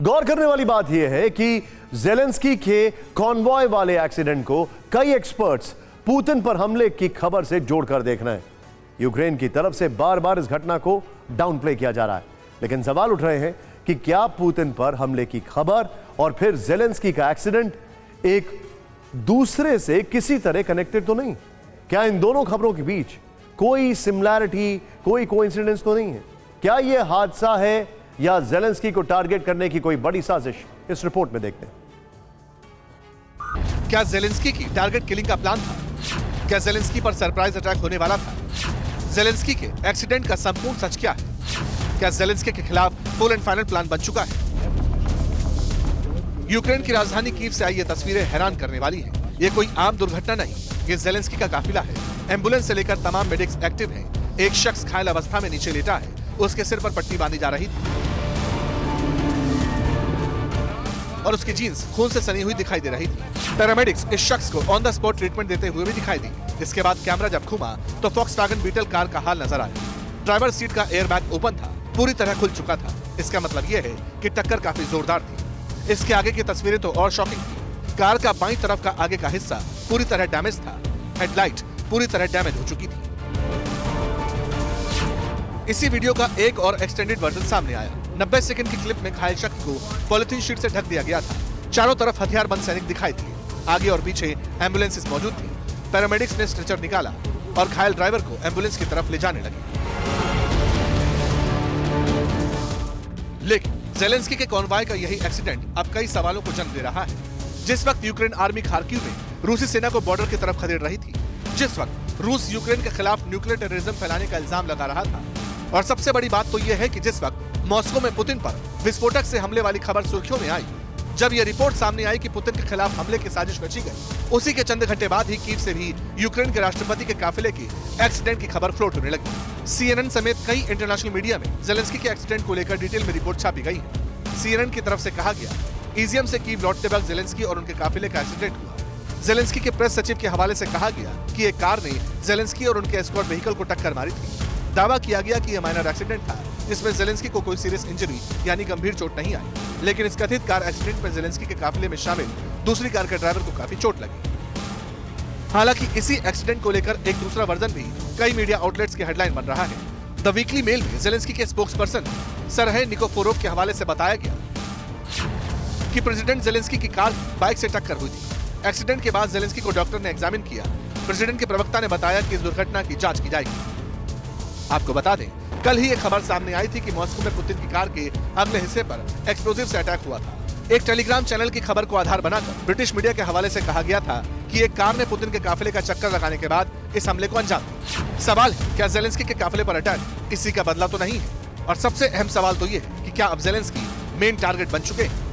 गौर करने वाली बात यह है कि ज़ेलेंस्की के कॉन्वॉय वाले एक्सीडेंट को कई एक्सपर्ट्स पुतिन पर हमले की खबर से जोड़कर देख रहे हैं। यूक्रेन की तरफ से बार बार इस घटना को डाउन प्ले किया जा रहा है, लेकिन सवाल उठ रहे हैं कि क्या पुतिन पर हमले की खबर और फिर ज़ेलेंस्की का एक्सीडेंट एक दूसरे से किसी तरह कनेक्टेड तो नहीं? क्या इन दोनों खबरों के बीच कोई सिमिलैरिटी, कोई कोइंसिडेंस तो नहीं है? क्या यह हादसा है या ज़ेलेंस्की को टारगेट करने की कोई बड़ी साजिश? इस रिपोर्ट में देखते हैं। क्या ज़ेलेंस्की की टारगेट किलिंग का प्लान था? क्या ज़ेलेंस्की पर सरप्राइज अटैक होने वाला था? ज़ेलेंस्की के एक्सीडेंट का संपूर्ण सच क्या है? क्या ज़ेलेंस्की के खिलाफ फुल एंड फाइनल प्लान बन चुका है? यूक्रेन की राजधानी कीव से आई ये तस्वीरें हैरान करने वाली हैं। ये कोई आम दुर्घटना नहीं, ये ज़ेलेंस्की का काफिला है। एम्बुलेंस से लेकर तमाम मेडिक्स एक्टिव हैं। एक शख्स घायल अवस्था में नीचे लेटा है, उसके सिर पर पट्टी बांधी जा रही थी और उसकी जीन्स खून से सनी हुई दिखाई दे रही थी। पैरामेडिक्स इस शख्स को ऑन द स्पॉट ट्रीटमेंट देते हुए भी दिखाई दी। इसके बाद कैमरा जब घूमा तो फॉक्सवैगन बीटल कार का हाल नजर आया। ड्राइवर सीट का एयरबैग ओपन था, पूरी तरह खुल चुका था। इसका मतलब यह है कि टक्कर काफी जोरदार थी। इसके आगे की तस्वीरें तो और शॉकिंग थी। कार का बाईं तरफ का आगे का हिस्सा पूरी तरह डैमेज था। हेडलाइट पूरी तरह डैमेज हो चुकी थी। इसी वीडियो का एक और एक्सटेंडेड वर्जन सामने आया। 90 सेकंड की क्लिप में घायल शख्स को पॉलिथीन शीट से ढक दिया गया था। चारों तरफ हथियारबंद सैनिक दिखाई दिए। आगे और पीछे एम्बुलेंसेस मौजूद थी। पैरामेडिक्स ने स्ट्रेचर निकाला और घायल ड्राइवर को एम्बुलेंस की तरफ ले जाने लगे। लेकिन ज़ेलेंस्की के कॉन्वॉय का यही एक्सीडेंट अब कई सवालों को जन्म दे रहा है। जिस वक्त यूक्रेन आर्मी खार्किव में रूसी सेना को बॉर्डर की तरफ खदेड़ रही थी, जिस वक्त रूस यूक्रेन के खिलाफ न्यूक्लियर टेररिज्म फैलाने का इल्जाम लगा रहा था, और सबसे बड़ी बात तो यह है कि जिस वक्त मॉस्को में पुतिन पर विस्फोटक से हमले वाली खबर सुर्खियों में आई, जब यह रिपोर्ट सामने आई कि पुतिन के खिलाफ हमले की साजिश रची गई, उसी के चंद घंटे बाद ही कीव से भी यूक्रेन के राष्ट्रपति के काफिले की एक्सीडेंट की खबर फ्लोट होने लगी। CNN समेत कई इंटरनेशनल मीडिया में ज़ेलेंस्की के एक्सीडेंट को लेकर डिटेल में रिपोर्ट छापी गई है। CNN की तरफ से कहा गया, इजियम से कीव लौटते वक्त ज़ेलेंस्की और उनके काफिले का एक्सीडेंट हुआ। ज़ेलेंस्की के प्रेस सचिव के हवाले से कहा गया कि एक कार ने ज़ेलेंस्की और उनके एस्कॉर्ट व्हीकल को टक्कर मारी थी। दावा किया गया कि यह माइनर एक्सीडेंट था, जिसमें ज़ेलेंस्की को कोई सीरियस इंजरी यानी गंभीर चोट नहीं आई, लेकिन इस कथित कार एक्सीडेंट में ज़ेलेंस्की के काफिले में शामिल दूसरी कार के ड्राइवर को काफी चोट लगी। हालांकि इसी एक्सीडेंट को लेकर एक दूसरा वर्जन भी कई मीडिया आउटलेट्स की हेडलाइन बन रहा है। द वीकली मेल में ज़ेलेंस्की के स्पोक्सपर्सन सरहे निकोफोरोव के हवाले से बताया गया कि प्रेसिडेंट ज़ेलेंस्की की कार बाइक से टक्कर हुई थी। एक्सीडेंट के बाद ज़ेलेंस्की को डॉक्टर ने एग्जामिन किया। प्रेसिडेंट के प्रवक्ता ने बताया कि इस दुर्घटना की जांच की जाएगी। आपको बता दें, कल ही एक खबर सामने आई थी कि मॉस्को में पुतिन की कार के अगले हिस्से पर एक्सप्लोजिव से अटैक हुआ था। एक टेलीग्राम चैनल की खबर को आधार बनाकर ब्रिटिश मीडिया के हवाले से कहा गया था कि एक कार ने पुतिन के काफिले का चक्कर लगाने के बाद इस हमले को अंजाम दिया। सवाल है, क्या ज़ेलेंस्की के काफिले पर अटैक इसी का बदला तो नहीं है? और सबसे अहम सवाल तो ये है कि क्या अब ज़ेलेंस्की मेन टारगेट बन चुके हैं?